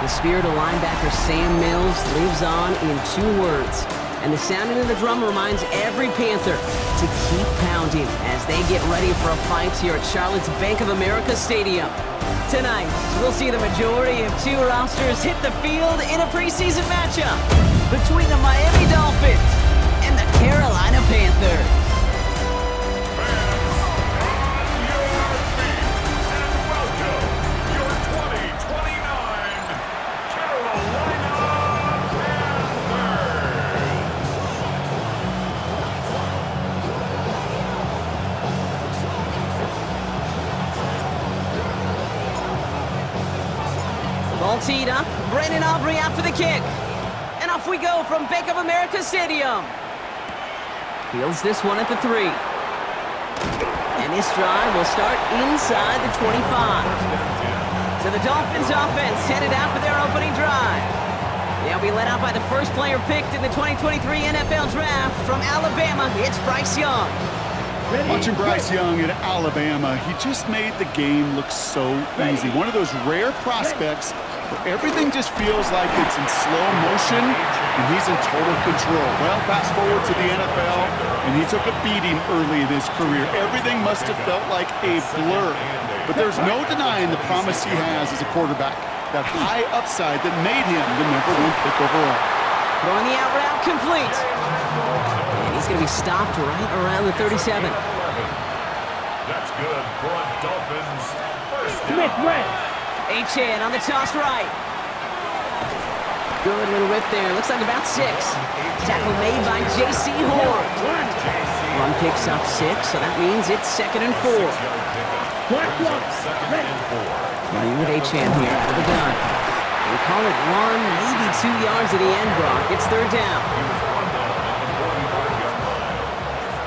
The spirit of linebacker Sam Mills lives on in 2 words. And the sounding of the drum reminds every Panther to keep pounding as they get ready for a fight here at Charlotte's Bank of America Stadium. Tonight, we'll see the majority of 2 rosters hit the field in a preseason matchup between the Miami Dolphins and the Carolina Panthers. Ball teed up, Brandon Aubrey out for the kick. And off we go from Bank of America Stadium. Fields this one at the 3. And this drive will start inside the 25. So the Dolphins offense headed out for their opening drive. They'll be led out by the first player picked in the 2023 NFL Draft from Alabama. It's Bryce Young. Watching Bryce Young at Alabama, he just made the game look so easy. One of those rare prospects where everything just feels like it's in slow motion and he's in total control. Well, fast forward to the NFL, and he took a beating early in his career. Everything must have felt like a blur. But there's no denying the promise he has as a quarterback, that high upside that made him the #1 pick overall. Throwing the out route complete. And he's going to be stopped right around the 37. That's good for a Dolphins first down. Achane on the toss right. Good little whip there. Looks like about 6. Tackle made by J.C. Horn. Run picks up 6, so that means it's 2nd and 4. Running with Achane here out of the gun. We'll call it 1, maybe 2 yards at the end, Brock. It's 3rd down.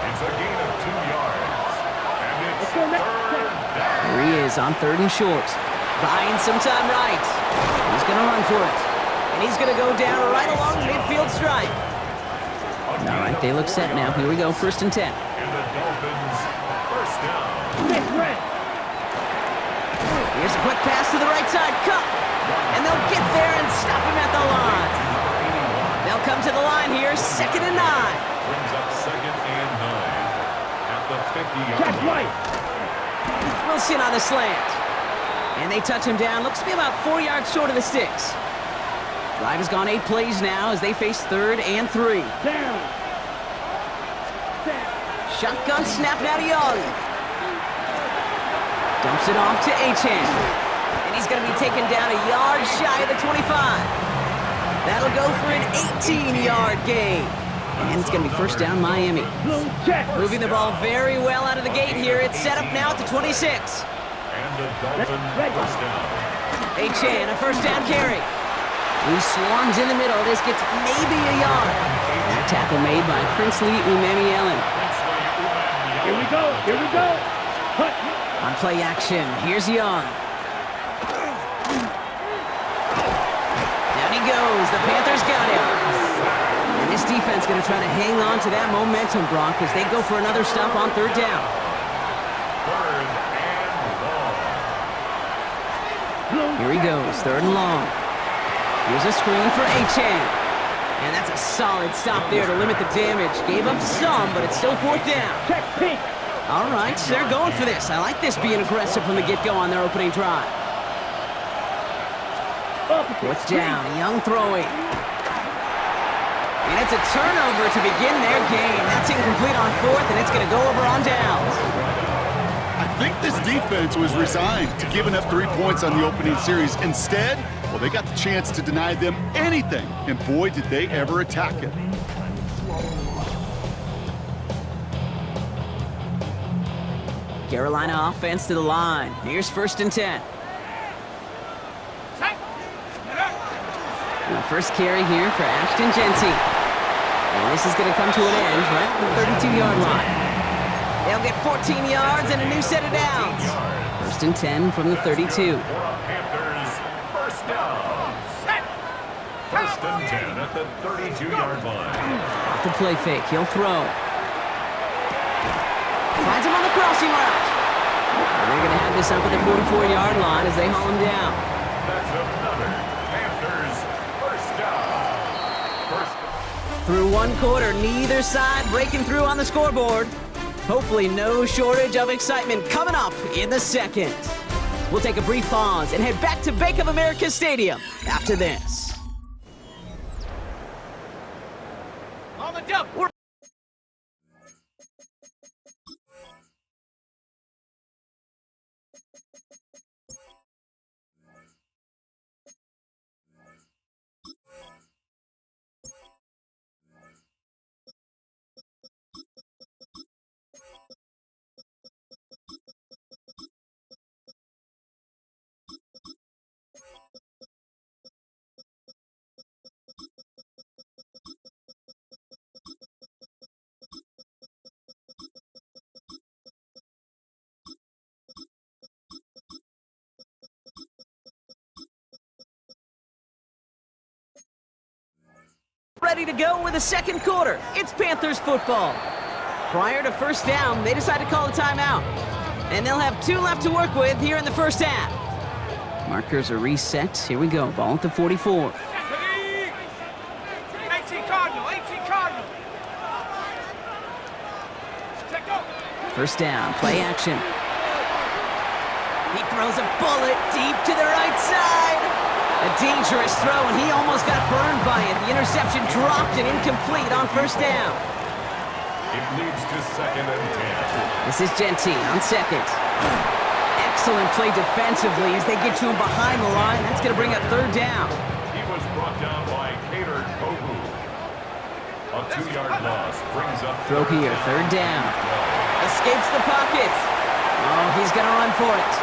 It's a gain of 2 yards. And it's 3rd down. Here he is on 3rd and short. Buying some time right. He's going to run for it. And he's going to go down right along the midfield stripe. All right, they look set now. Here we go, 1st and 10. And the Dolphins first down. Here's a quick pass to the right side. Cut. And they'll get there and stop him at the line. They'll come to the line here, 2nd and 9. Brings up 2nd and 9 at the 50-yard line. Wilson on the slant. And they touch him down. Looks to be about 4 yards short of the sticks. Drive has gone 8 plays now as they face 3rd and 3. Shotgun snap now to Young. Dumps it off to Achane. And he's going to be taken down a yard shy of the 25. That'll go for an 18-yard gain. And it's going to be 1st down Miami. Moving the ball very well out of the gate here. It's set up now at the 26. And the Dolphins first down. Achane, a 1st down carry. He swarms in the middle. This gets maybe a yard. That tackle made by Princely Umanielen. Here we go. Cut. On play action, here's Young. Down he goes. The Panthers got him. And this defense going to try to hang on to that momentum, Brock, as they go for another stop on 3rd down. 3rd and long. Here he goes, 3rd and long. Here's a screen for Achane. And that's a solid stop there to limit the damage. Gave up some, but it's still 4th down. Check pink. All right, so they're going for this. I like this being aggressive from the get-go on their opening drive. 4th down, Young throwing. And it's a turnover to begin their game. That's incomplete on 4th, and it's going to go over on downs. I think this defense was resigned to giving up 3 points on the opening series. Instead, well, they got the chance to deny them anything, and boy, did they ever attack it. Carolina offense to the line. Here's 1st and 10. And the first carry here for Ashton Jeanty. And this is going to come to an end right at the 32-yard line. They'll get 14 yards and a new set of downs. 1st and 10 from the 32. Panthers first down. 1st and 10 at the 32-yard line. Off the play fake, he'll throw. Finds him on the crossing route. And they're going to have this up at the 44-yard line as they haul him down. That's another Panthers Through one quarter, neither side breaking through on the scoreboard. Hopefully no shortage of excitement coming up in the second. We'll take a brief pause and head back to Bank of America Stadium after this. On the jump. Ready to go with the second quarter. It's Panthers football. Prior to first down, they decide to call a timeout. And they'll have 2 left to work with here in the first half. Markers are reset. Here we go. Ball at the 44. 18 Cardinal, 18 Cardinal. First down, play action. He throws a bullet deep to the right side. A dangerous throw, and he almost got burned by it. The interception dropped and incomplete on first down. It leads to 2nd and 10. This is Jeanty on second. Excellent play defensively as they get to him behind the line. That's going to bring up third down. He was brought down by Cater Kohu. A 2-yard loss brings up Throw here, third down. Escapes the pocket. Oh, he's going to run for it.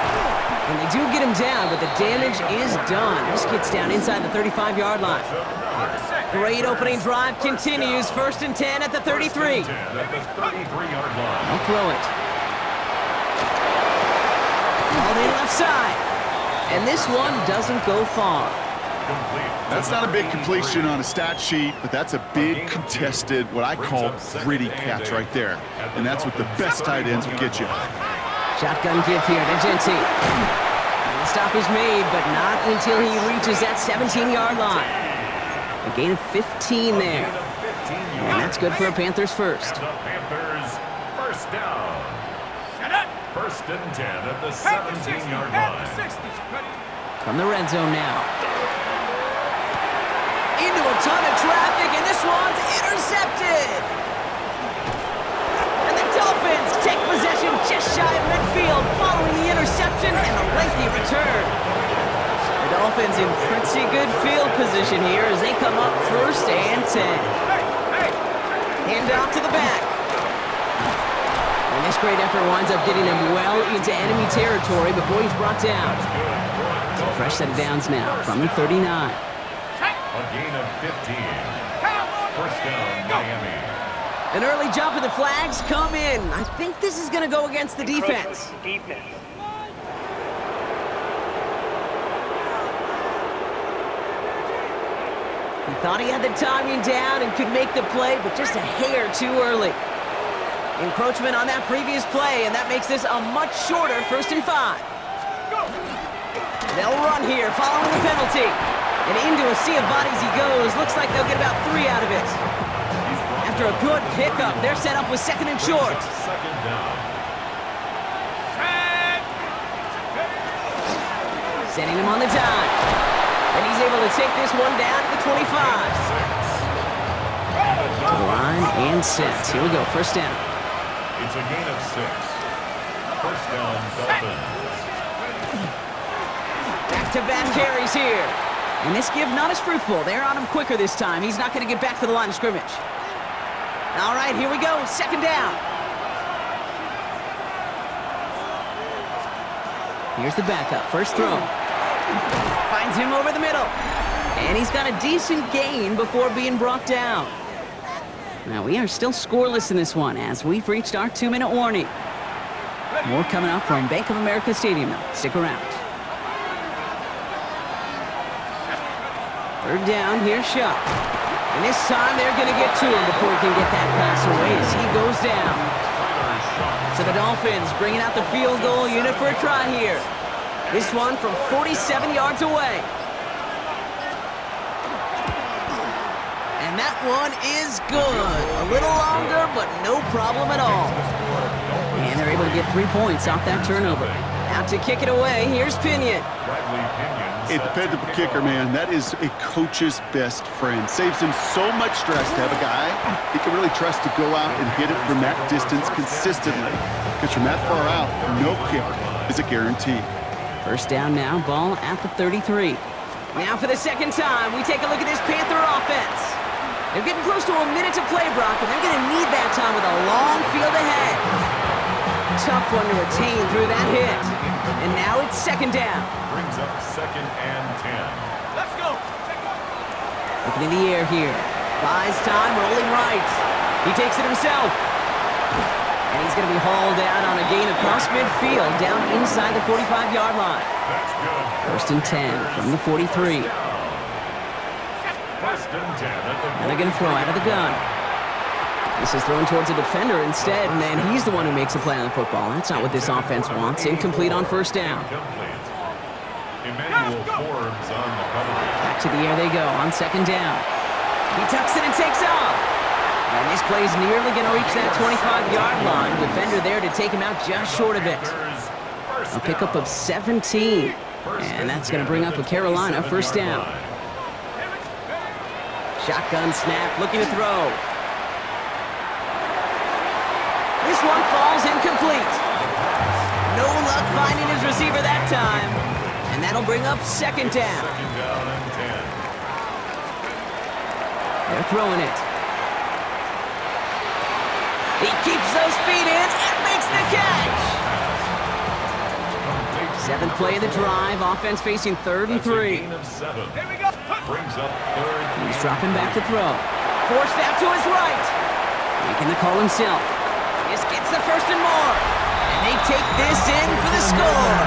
And they do get him down, but the damage is done. This gets down inside the 35-yard line. Great opening drive continues. 1st and 10 at the 33. At the 33-yard line. I'll throw it. All the left side. And this one doesn't go far. That's not a big completion on a stat sheet, but that's a big contested, what I call gritty catch right there. And that's what the best tight ends will get you. Shotgun give here to Jeanty. The stop is made, but not until he reaches that 17-yard line. A gain of 15 there. And that's good for a Panthers first. The Panthers first down. 1st and 10 at the 17-yard line. From the red zone now. Into a ton of traffic, and this one's intercepted. And the Dolphins take possession just shy of midfield following the interception and a lengthy return. The Dolphins in pretty good field position here as they come up 1st and 10. Hand off to the back. And this great effort winds up getting him well into enemy territory before he's brought down. So fresh set of downs now from the 39. A gain of 15. First down, Miami. An early jump and the flags come in. I think this is going to go against the defense. He thought he had the timing down and could make the play, but just a hair too early. Encroachment on that previous play, and that makes this a much shorter 1st and 5. They'll run here following the penalty. And into a sea of bodies he goes. Looks like they'll get about 3 out of it. After a good pickup, they're set up with 2nd and short. Second down. Setting him on the dime. And he's able to take this one down to the 25. To the line and set. Here we go, first down. It's a gain of 6. First down, Dolphins. Back-to-back carries here. And this give not as fruitful. They're on him quicker this time. He's not going to get back to the line of scrimmage. All right, here we go. 2nd down. Here's the backup. First throw. Finds him over the middle. And he's got a decent gain before being brought down. Now, we are still scoreless in this one as we've reached our 2-minute warning. More coming up from Bank of America Stadium now. Stick around. 3rd down, here's Shot. And this time they're going to get to him before he can get that pass away as he goes down. So the Dolphins bringing out the field goal unit for a try here. This one from 47 yards away. And that one is good. A little longer, but no problem at all. And they're able to get 3 points off that turnover. Out to kick it away, here's Pinion. A dependable kicker, man. That is a coach's best friend. Saves him so much stress to have a guy he can really trust to go out and hit it from that distance consistently. Because from that far out, no kick is a guarantee. First down now, ball at the 33. Now for the second time, we take a look at this Panther offense. They're getting close to a minute to play, Brock, and they're going to need that time with a long field ahead. Tough one to retain through that hit. And now it's second down. Brings up 2nd and 10. Let's go. Looking in the air here. Buys time, rolling right. He takes it himself. And he's going to be hauled out on a gain across midfield, down inside the 45-yard line. That's good. First and 10 from the 43. First and 10 at the And they're going to throw out of the gun. This is thrown towards a defender instead, and then he's the one who makes a play on the football. That's not what this offense wants. Incomplete on first down. Complete. Emmanuel Forbes on the coverage. Back to the air they go on second down. He tucks it and takes off. And this play's nearly going to reach that 25-yard line. Defender there to take him out just short of it. A pickup of 17. And that's going to bring up a Carolina first down. Shotgun snap, looking to throw. This one falls incomplete. No luck finding his receiver that time. And that'll bring up second down. Second down and 10. They're throwing it. He keeps those feet in and makes the catch. Seventh play of the drive. Offense facing 3rd and 3. Gain of 7. Here we go. Brings up 3rd. He's dropping back to throw. Forced out to his right. Making the call himself. This gets the first and more. And they take this in for the score.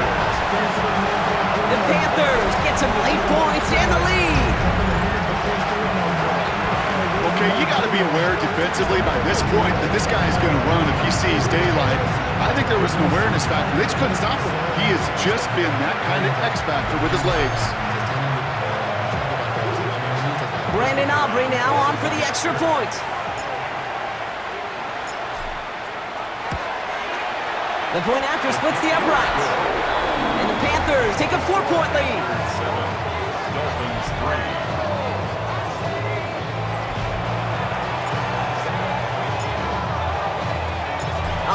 The Panthers get some late points and the lead. Okay, you got to be aware defensively by this point that this guy is going to run if he sees daylight. I think there was an awareness factor. They just couldn't stop him. He has just been that kind of X factor with his legs. Brandon Aubrey now on for the extra point. The point after splits the uprights. And the Panthers take a 4-point lead. 7. Dolphins 3.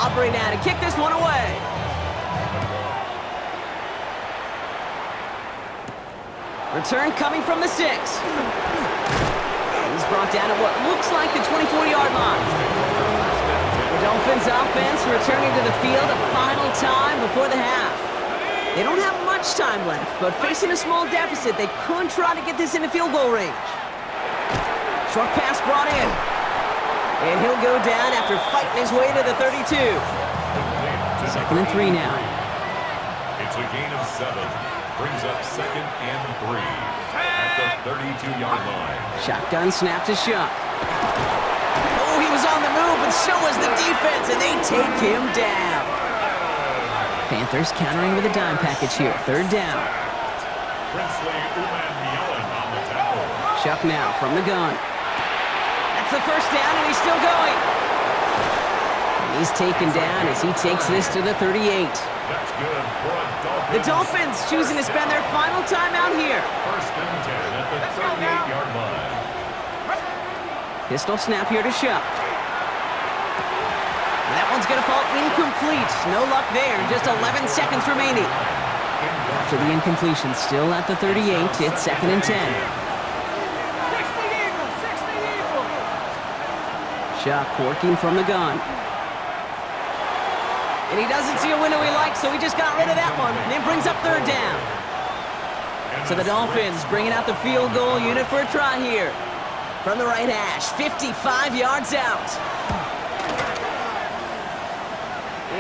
Aubrey now to kick this one away. Return coming from the 6. He's brought down at what looks like the 24-yard line. The Dolphins offense returning to the field a final time before the half. They don't have much time left, but facing a small deficit, they could try to get this into field goal range. Short pass brought in. And he'll go down after fighting his way to the 32. Second and 3 now. It's a gain of 7. Brings up 2nd and 3 at the 32-yard line. Shotgun snap to Shuck. Oh, he was on the move, but so was the defense, and they take him down. Panthers countering with a dime package here. 3rd down. Princely Uman-Yellen on the tackle. Shuck now from the gun. That's the first down, and he's still going. And he's taken down as he takes this to the 38. That's good for a Dolphins. The Dolphins choosing to spend their final time out here. First and 10 at the 38-yard line. Pistol snap here to Shuck. And that one's going to fall incomplete. No luck there. Just 11 seconds remaining. After the incompletion, still at the 38. It's 2nd and 10. 60 Eagles, 60 Eagles. Shuck working from the gun. And he doesn't see a window he likes, so he just got rid of that one. And it brings up 3rd down. So the Dolphins bringing out the field goal unit for a try here. From the right hash, 55 yards out.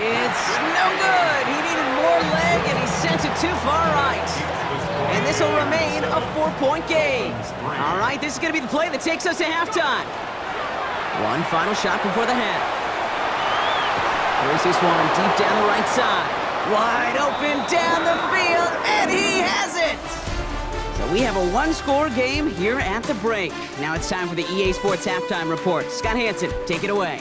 It's no good. He needed more leg, and he sent it too far right. And this will remain a 4-point game. All right, this is going to be the play that takes us to halftime. One final shot before the half. Throws this one deep down the right side. Wide open down the field, and he has it! So We have a one-score game here at the break. Now it's time for the EA Sports Halftime Report. Scott Hansen, take it away.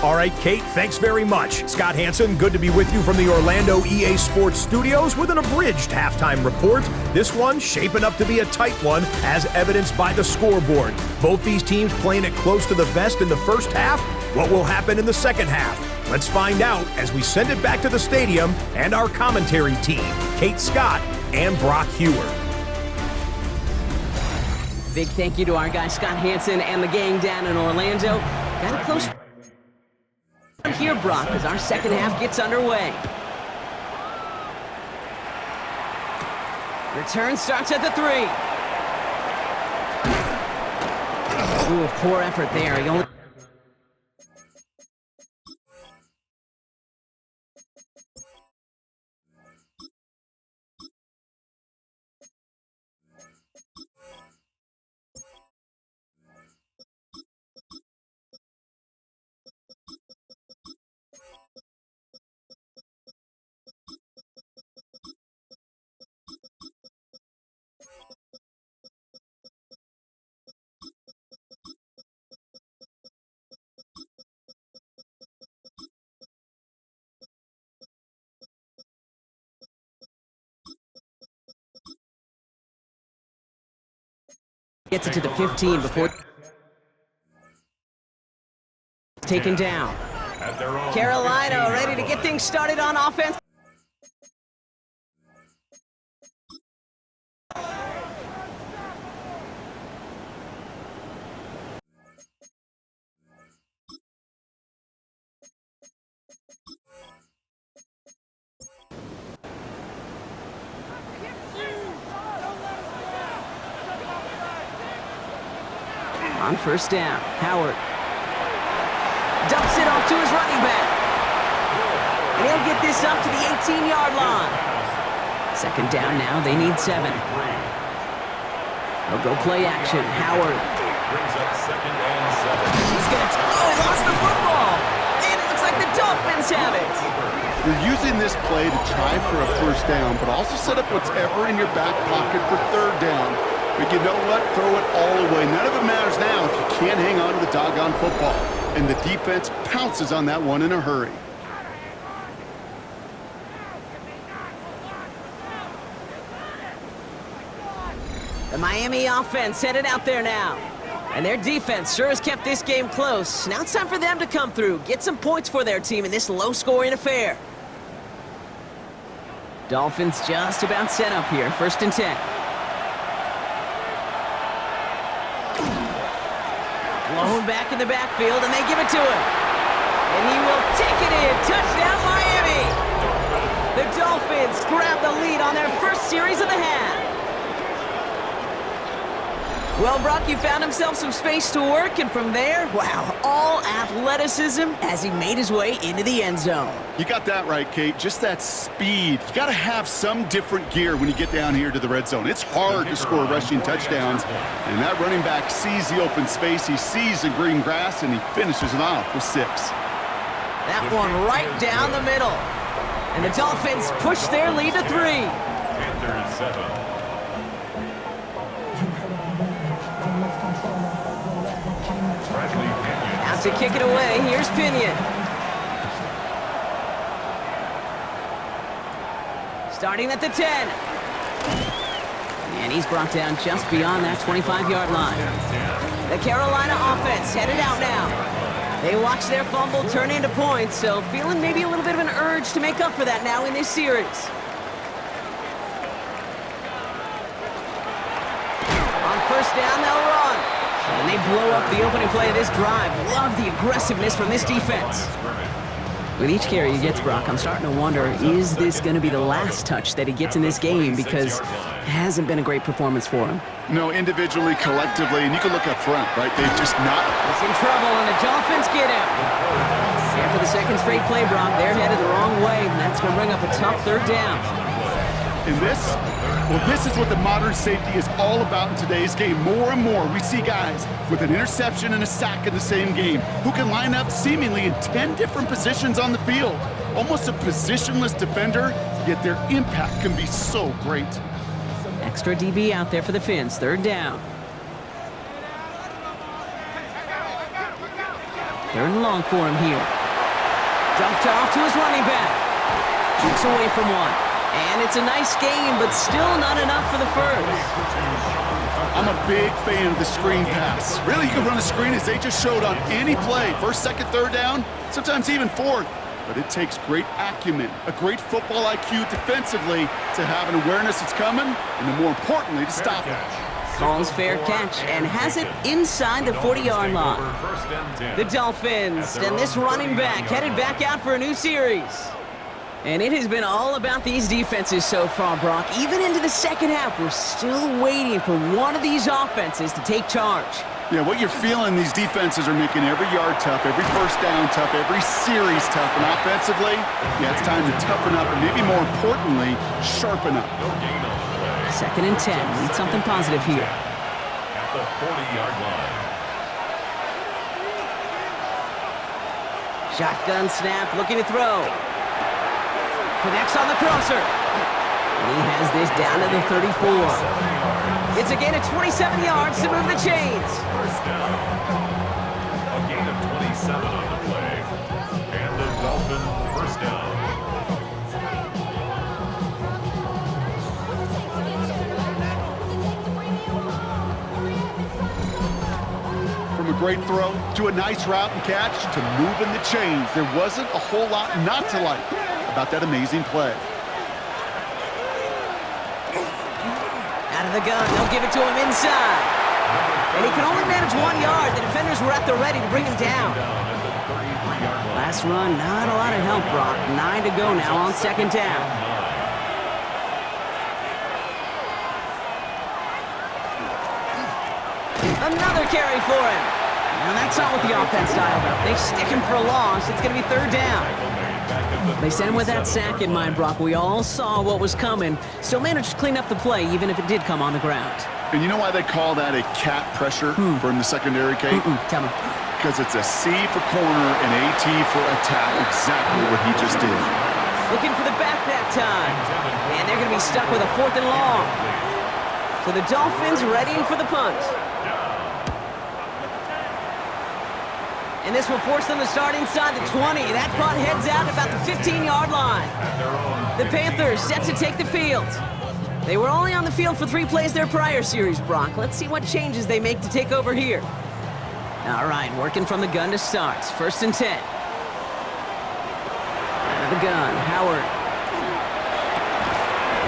All right, Kate, thanks very much. Scott Hansen, good to be with you from the Orlando EA Sports Studios with an abridged halftime report. This one shaping up to be a tight one, as evidenced by the scoreboard. Both these teams playing it close to the vest in the first half. What will happen in the second half? Let's find out as we send it back to the stadium and our commentary team, Kate Scott and Brock Hewer. Big thank you to our guy Scott Hansen and the gang down in Orlando. Got a close here, Brock, as our second half gets underway. Return starts at the 3. Ooh, poor effort there. He only gets it to the 15 before taken down. Carolina ready to get things started on offense. On first down, Howard dumps it off to his running back. And he'll get this up to the 18-yard line. Second down now, they need 7. They'll go play action, Howard. He's gonna, he lost the football. And it looks like the Dolphins have it. You're using this play to try for a first down, but also set up whatever in your back pocket for third down. But you know what? Throw it all away. None of it matters now if you can't hang on to the doggone football. And the defense pounces on that one in a hurry. The Miami offense headed out there now. And their defense sure has kept this game close. Now it's time for them to come through, get some points for their team in this low-scoring affair. Dolphins just about set up here, 1st and 10. Blown back in the backfield, and they give it to him. And he will take it in. Touchdown, Miami! The Dolphins grab the lead on their first series of the half. Well, Brock, he found himself some space to work, and from there, wow, all athleticism as he made his way into the end zone. You got that right, Kate. Just that speed. You got to have some different gear when you get down here to the red zone. It's hard to score rushing touchdowns, and that running back sees the open space, he sees the green grass, and he finishes it off with 6. That one right down the middle. And the Dolphins push their lead to 3. Panthers 7. Out to kick it away, here's Pinion. Starting at the 10. And he's brought down just beyond that 25-yard line. The Carolina offense headed out now. They watch their fumble turn into points, so feeling maybe a little bit of an urge to make up for that now in this series. On first down, they'll run. And they blow up the opening play of this drive. Love the aggressiveness from this defense. With each carry he gets, Brock, I'm starting to wonder, is this going to be the last touch that he gets in this game? Because it hasn't been a great performance for him. No, individually, collectively, and you can look up front, right? They've just not... He's in trouble, and the Dolphins get him. And for the second straight play, Brock, they're headed the wrong way, and that's going to bring up a tough third down. And this, well, this is what the modern safety is all about in today's game. More and more, we see guys with an interception and a sack in the same game who can line up seemingly in 10 different positions on the field. Almost a positionless defender, yet their impact can be so great. That extra DB out there for the Finns. Third down. Third and long for him here. Dumped off to his running back. Shoots away from one. And it's a nice game, but still not enough for the first. I'm a big fan of the screen pass. Really, you can run a screen as they just showed on any play. First, second, third down, sometimes even fourth. But it takes great acumen, a great football IQ defensively to have an awareness it's coming, and then more importantly, to stop it. Calls fair catch and has it inside the 40-yard line. The Dolphins and this running back headed back out for a new series. And it has been all about these defenses so far, Brock. Even into the second half, we're still waiting for one of these offenses to take charge. Yeah, what you're feeling, these defenses are making every yard tough, every first down tough, every series tough. And offensively, yeah, it's time to toughen up and maybe more importantly, sharpen up. Second and 10. Need something positive here. At the 40-yard line. Shotgun snap, looking to throw. Connects on the crosser. And he has this down to the 34. It's a gain of 27 yards to move the chains. First down. A gain of 27 on the play. And the Dolphins first down. From a great throw to a nice route and catch to moving the chains. There wasn't a whole lot not to like about that amazing play. Out of the gun, they'll give it to him inside. And he can only manage 1 yard. The defenders were at the ready to bring him down. Last run, not a lot of help, Brock. 9 to go now on second down. Another carry for him. Now that's not what the offense dialed up. They stick him for a loss. It's going to be third down. They sent him with that sack in mind, Brock. We all saw what was coming. Still managed to clean up the play, even if it did come on the ground. And you know why they call that a cat pressure from the secondary, Kate? Tell me. Because it's a C for corner and AT for attack. Exactly what he just did. Looking for the back that time. And they're going to be stuck with a fourth and long. So the Dolphins readying for the punt. And this will force them to start inside the 20. That punt heads out about the 15-yard line. The Panthers set to take the field. They were only on the field for 3 plays their prior series, Brock. Let's see what changes they make to take over here. All right, working from the gun to start. First and 10. Out of the gun, Howard.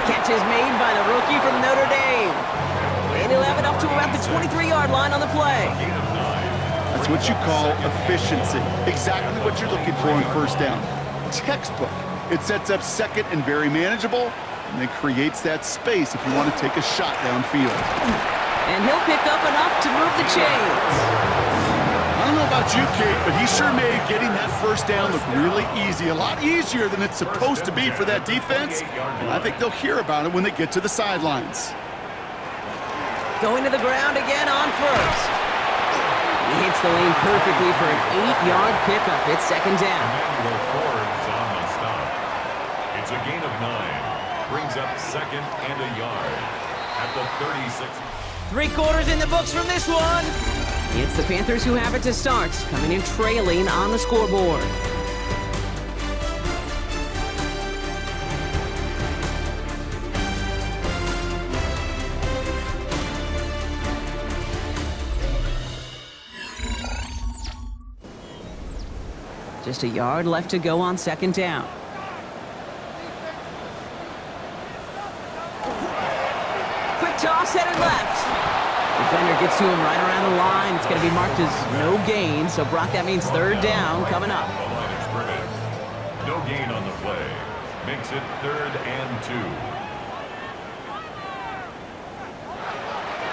Catch is made by the rookie from Notre Dame. And he'll have it up to about the 23-yard line on the play. That's what you call efficiency. Exactly what you're looking for on first down. Textbook. It sets up second and very manageable, and then creates that space if you want to take a shot downfield. And he'll pick up enough to move the chains. I don't know about you, Kate, but he sure made getting that first down look really easy. A lot easier than it's supposed to be for that defense. And I think they'll hear about it when they get to the sidelines. Going to the ground again on first. He hits the lane perfectly for an 8-yard pickup. It's second down. It's a gain of 9. Brings up second and a yard at the 36. 3 quarters in the books from this one. It's the Panthers who have it to start, coming in trailing on the scoreboard. Just a yard left to go on second down. Quick toss headed left. Defender gets to him right around the line. It's going to be marked as no gain. So, Brock, that means third down coming up. No gain on the play. Makes it third and 2.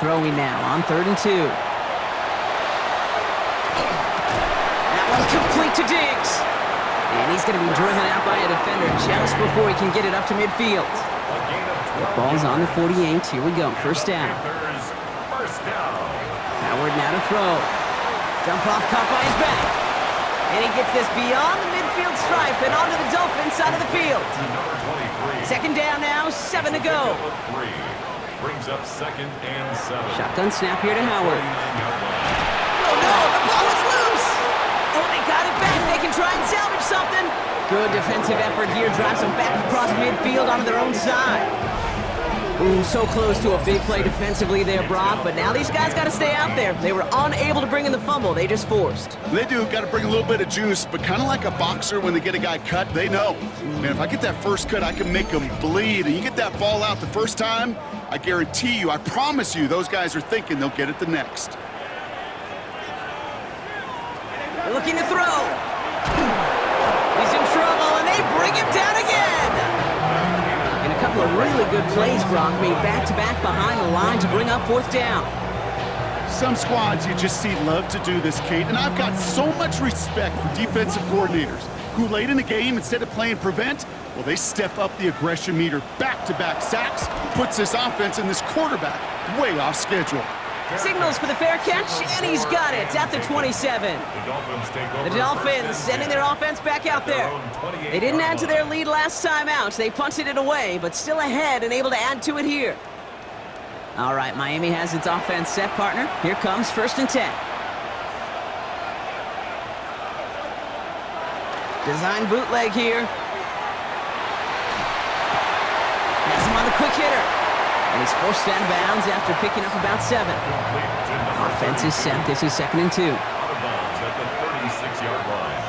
Throwing now on third and 2. Complete to Diggs. And he's going to be driven out by a defender just before he can get it up to midfield. The ball's on the 48. Here we go. First down. Howard now to throw. Dump off caught by his back. And he gets this beyond the midfield stripe and onto the Dolphins side of the field. Second down now, 7 to go. Brings up 2nd and 7. Shotgun snap here to Howard. 49-yard line. Oh no, the ball is loose! Oh, they got it back. They can try and salvage something. Good defensive effort here. Drives them back across midfield onto their own side. Ooh, so close to a big play defensively there, Brock. But now these guys got to stay out there. They were unable to bring in the fumble. They just forced. They do. Got to bring a little bit of juice, but kind of like a boxer when they get a guy cut, they know. Man, if I get that first cut, I can make them bleed. And you get that ball out the first time, I guarantee you, I promise you, those guys are thinking they'll get it the next. They're looking to throw. He's in trouble, and they bring him down again. And a couple of really good plays, Brock, made back-to-back behind the line to bring up 4th down. Some squads you just see love to do this, Kate, and I've got so much respect for defensive coordinators who late in the game, instead of playing prevent, well, they step up the aggression meter. Back-to-back sacks puts this offense and this quarterback way off schedule. Signals for the fair catch, and he's got it at the 27. The Dolphins sending their offense back out there. They didn't add to their lead last time out. They punted it away, but still ahead and able to add to it here. All right, Miami has its offense set, partner. Here comes 1st and 10. Design bootleg here. Has him on the quick hitter. And he's forced out of bounds after picking up about 7. Offense is set. This is 2nd and 2. Out of bounds at the 36-yard line.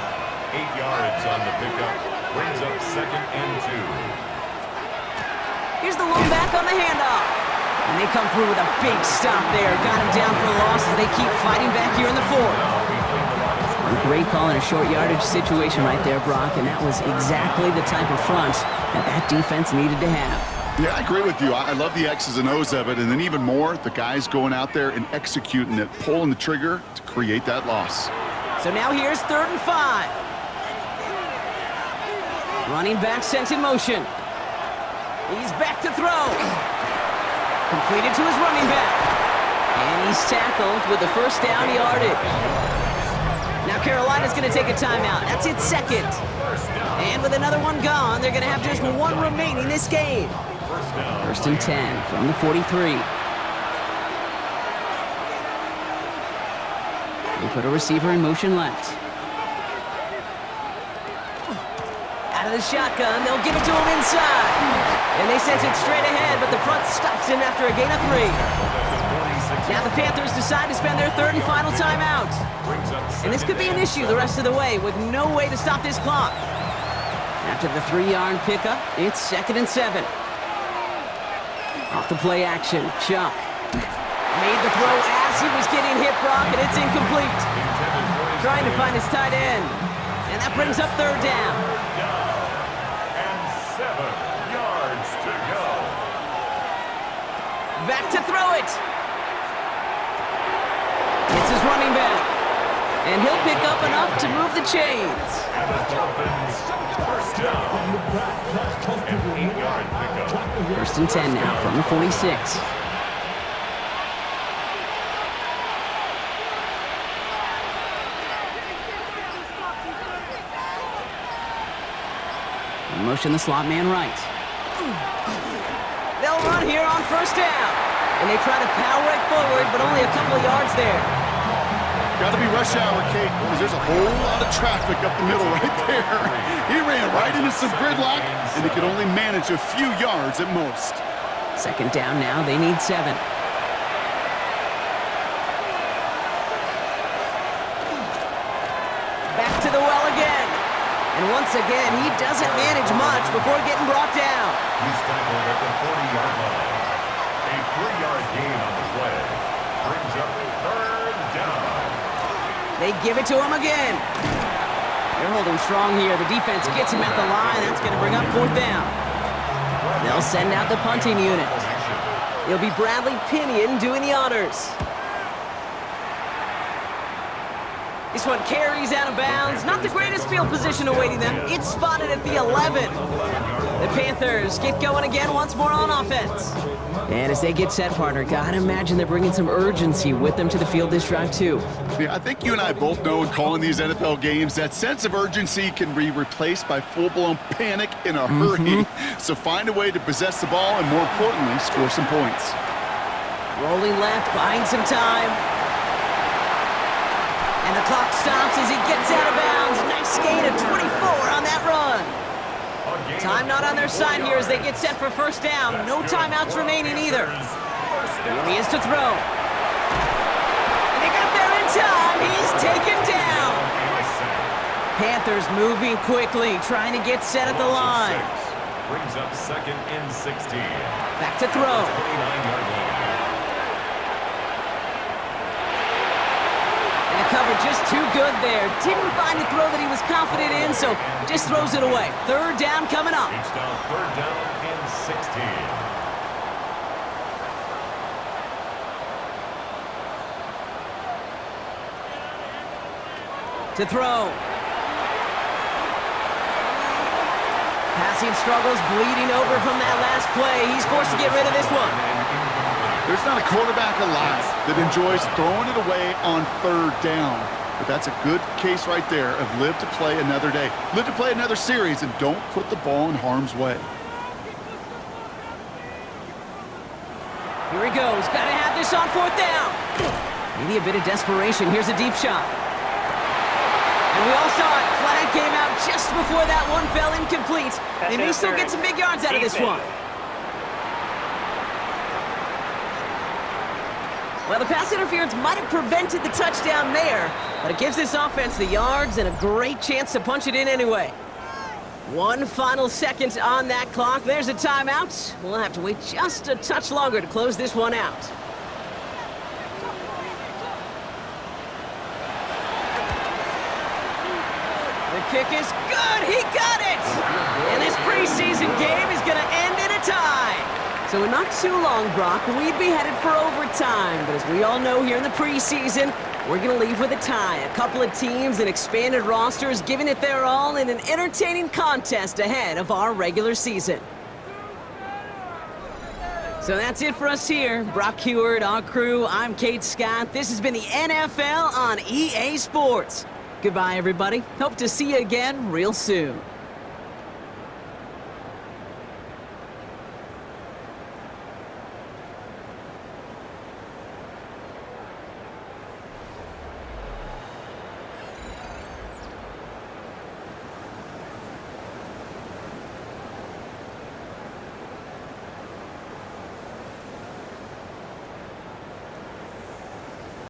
8 yards on the pickup. Brings up 2nd and 2. Here's the lone back on the handoff. And they come through with a big stop there. Got him down for a loss as they keep fighting back here in the 4th. A great call in a short yardage situation right there, Brock. And that was exactly the type of front that defense needed to have. Yeah, I agree with you. I love the X's and O's of it, and then even more, the guys going out there and executing it, pulling the trigger to create that loss. So now here's 3rd and 5. Running back sent in motion. He's back to throw. Completed to his running back. And he's tackled with the 1st down yardage. Now Carolina's going to take a timeout. That's its 2nd. And with another one gone, they're going to have just 1 remaining this game. 1st and 10 from the 43. They put a receiver in motion left. Out of the shotgun, they'll give it to him inside. And they sent it straight ahead, but the front stops him after a gain of 3. Now the Panthers decide to spend their 3rd and final timeout. And this could be an issue the rest of the way with no way to stop this clock. After the 3-yard pickup, it's 2nd and 7. Off the play action, Chuck. Made the throw as he was getting hit, Brock, and it's incomplete. Trying to find his tight end. And that brings up 3rd down. And 7 yards to go. Back to throw it. It's his running back. And he'll pick up enough to move the chains. And the Dolphins, 1st down. An 8-yard pickup. 1st and 10 now from the 46. In motion the slot man right. They'll run here on 1st down. And they try to power it forward, but only a couple of yards there. Got to be rush hour, Kate, because there's a whole lot of traffic up the middle right there. He ran right into some gridlock, and he could only manage a few yards at most. 2nd down now, they need 7. Back to the well again. And once again, he doesn't manage much before getting brought down. He's tackled at the 40-yard line. A 3-yard gain on the play. Brings up 3rd down. They give it to him again. They're holding strong here. The defense gets him at the line. That's going to bring up 4th down. They'll send out the punting unit. It'll be Bradley Pinion doing the honors. This one carries out of bounds. Not the greatest field position awaiting them. It's spotted at the 11. The Panthers get going again once more on offense. And as they get set, partner, gotta imagine they're bringing some urgency with them to the field this drive, too. Yeah, I think you and I both know in calling these NFL games that sense of urgency can be replaced by full-blown panic in a hurry. So find a way to possess the ball and, more importantly, score some points. Rolling left, buying some time. And the clock stops as he gets out of bounds. Nice gain of 24 on that run. Time not on their side here as they get set for first down. No timeouts remaining either. Here he is to throw. And they got there in time. He's taken down. Panthers moving quickly, trying to get set at the line. Brings up 2nd and 16. Back to throw. 29-yard line. And the cover just too good there. Didn't find a throw that he was confident in, so just throws it away. Third down coming up. Each down, 3rd down and 16. To throw. Passing struggles, bleeding over from that last play. He's forced to get rid of this one. There's not a quarterback alive that enjoys throwing it away on 3rd down. But that's a good case right there of live to play another day. Live to play another series and don't put the ball in harm's way. Here he goes. Got to have this on 4th down. Maybe a bit of desperation. Here's a deep shot. And we all saw it. Flag came out just before that one fell incomplete. They may still get some big yards out of this one. Well, the pass interference might have prevented the touchdown there, but it gives this offense the yards and a great chance to punch it in anyway. One final second on that clock. There's a timeout. We'll have to wait just a touch longer to close this one out. The kick is good. He got it. And this preseason game is going to end in a tie. So in not too long, Brock, we'd be headed for overtime. But as we all know here in the preseason, we're going to leave with a tie. A couple of teams and expanded rosters giving it their all in an entertaining contest ahead of our regular season. So that's it for us here. Brock Heward, our crew, I'm Kate Scott. This has been the NFL on EA Sports. Goodbye, everybody. Hope to see you again real soon.